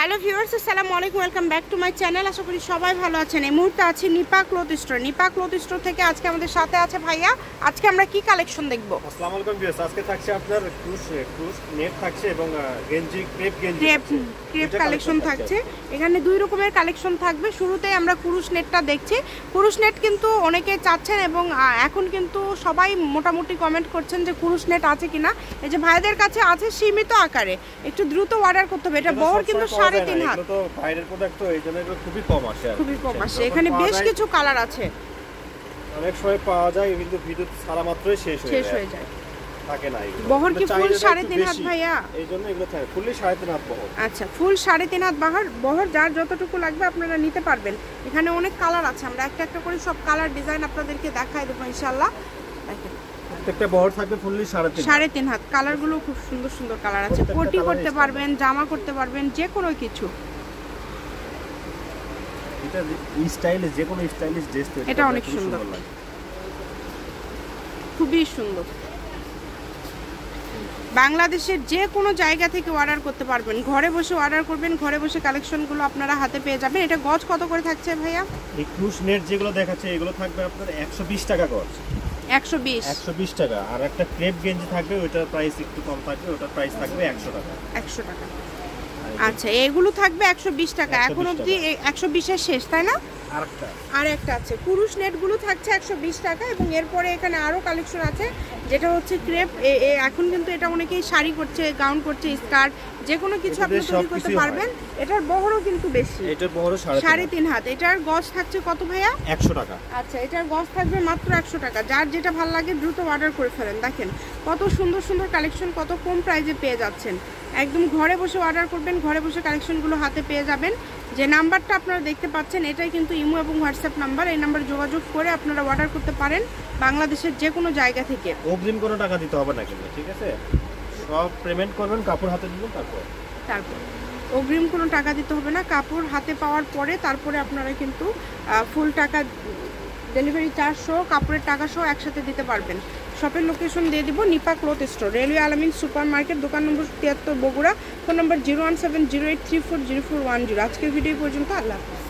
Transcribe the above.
Hello viewers, আসসালামু আলাইকুম, welcome back to my channel. আশা করি সবাই ভালো আছেন। এই মুহূর্তে আছি Nipa cloth store. Nipa cloth store থেকে আজকে আমাদের সাথে আছে ভাইয়া। আজকে আমরা কি কালেকশন দেখব? আসসালামু আলাইকুম ভিউয়ার্স, আজকে থাকছে আপনার ক্রুশ নেট থাকছে এবং গেঞ্জি ক্রেপ কালেকশন থাকছে। এখানে দুই রকমের কালেকশন থাকবে। শুরুতেই আমরা কুরুশ নেটটা দেখছি। কুরুশ নেট কিন্তু অনেকে চাচ্ছেন এবং এখন কিন্তু সবাই মোটামুটি কমেন্ট করছেন যে কুরুশ নেট আছে কিনা। এই যে ভাইদের কাছে আছে সীমিত আকারে, একটু দ্রুত অর্ডার করতে হবে। এটা বহর কিন্তু 3.5 হাত। তো বাইরের প্রোডাক্ট তো এইজন্য এগুলো খুবই কম আসে, খুবই কম আসে। এখানে বেশ কিছু কালার আছে, অনেক সময় পাওয়া যায় কিন্তু ভিডিও সারা মাত্রই শেষ হয়ে যায়, থাকে না। বহর কি ফুল 3.5 হাত ভাইয়া? এইজন্য এগুলো থাকে ফুললি 3.5 হাত বহর। আচ্ছা, ফুল 3.5 হাত বহর, যার যতটুকু লাগবে আপনারা নিতে পারবেন। এখানে অনেক কালার আছে, আমরা একটা একটা করে সব কালার ডিজাইন আপনাদেরকে দেখাই দেবো ইনশাআল্লাহ। দেখেন প্রত্যেকটা বহর থাকবে ফুললি 3.5 হাত। কালারগুলো খুব সুন্দর সুন্দর কালার আছে। কোটি করতে পারবেন, জামা করতে পারবেন, যে কোনো কিছু। এটা স্টাইলে যে কোনো স্টাইলিশ ড্রেস তৈরি, এটা অনেক সুন্দর, খুবই সুন্দর। বাংলাদেশের যে কোনো জায়গা থেকে অর্ডার করতে পারবেন, ঘরে বসে অর্ডার করবেন, ঘরে বসে কালেকশনগুলো আপনারা হাতে পেয়ে যাবেন। এটা গজ কত করে থাকছে ভাইয়া? এই ক্রুশ নেট যেগুলো দেখাচ্ছে এগুলো থাকবে আপনার 120 টাকা গজ। 120 টাকা। আর একটা ক্রেপ গেঞ্জি থাকবে, ওটার প্রাইস একটু কম থাকবে, ওটার প্রাইস থাকবে 100 টাকা। 100 টাকা। আচ্ছা, এগুলো থাকবে 120 টাকা। এখন অবধি 120 এর শেষ, তাই না? আর একটা আছে কুরুশ নেটগুলো থাকছে 120 টাকা। এবং এরপরে এখানে আরো কালেকশন আছে যেটা হচ্ছে ক্রেপ। এখন কিন্তু এটা অনেকেই শাড়ি করছে, গাউন করছে, স্কার্ট, যে কোনো কিছু আপনি তৈরি করতে পারবেন। এটার বহরও কিন্তু বেশি, এটার বহরও 3.5 হাত। এটার গজ থাকছে কত ভাইয়া? 100 টাকা। আচ্ছা, এটার গজ থাকবে মাত্র 100 টাকা। যার যেটা ভালো লাগে দ্রুত অর্ডার করে ফেলেন। দেখেন কত সুন্দর সুন্দর কালেকশন, কত কম প্রাইসে পেয়ে যাচ্ছেন। একদম ঘরে বসে অর্ডার করবেন, ঘরে বসে কালেকশনগুলো হাতে পেয়ে যাবেন। যে নাম্বারটা আপনারা দেখতে পাচ্ছেন এটাই কিন্তু ইমো এবং হোয়াটসঅ্যাপ নাম্বার। এই নাম্বারে যোগাযোগ করে আপনারা অর্ডার করতে পারেন বাংলাদেশের যে কোনো জায়গা থেকে। অগ্রিম কোনো টাকা দিতে হবে না কিন্তু, ঠিক আছে? সব পেমেন্ট করবেন, কাপড় হাতে দিবেন, তারপর অগ্রিম কোনো টাকা দিতে হবে না। কাপড় হাতে পাওয়ার পরে তারপরে আপনারা কিন্তু ফুল টাকা, ডেলিভারি চার্জ সহ, কাপড়ের টাকা সহ একসাথে দিতে পারবেন। শপের লোকেশন দিয়ে দিব, নিপা ক্লথ স্টোর, রেলওয়ে আলামিন সুপার মার্কেট, দোকান নম্বর 73 বগুড়া, ফোন নম্বর 01708340410। আজকের ভিডিও পর্যন্ত, আল্লাহ হাফেজ।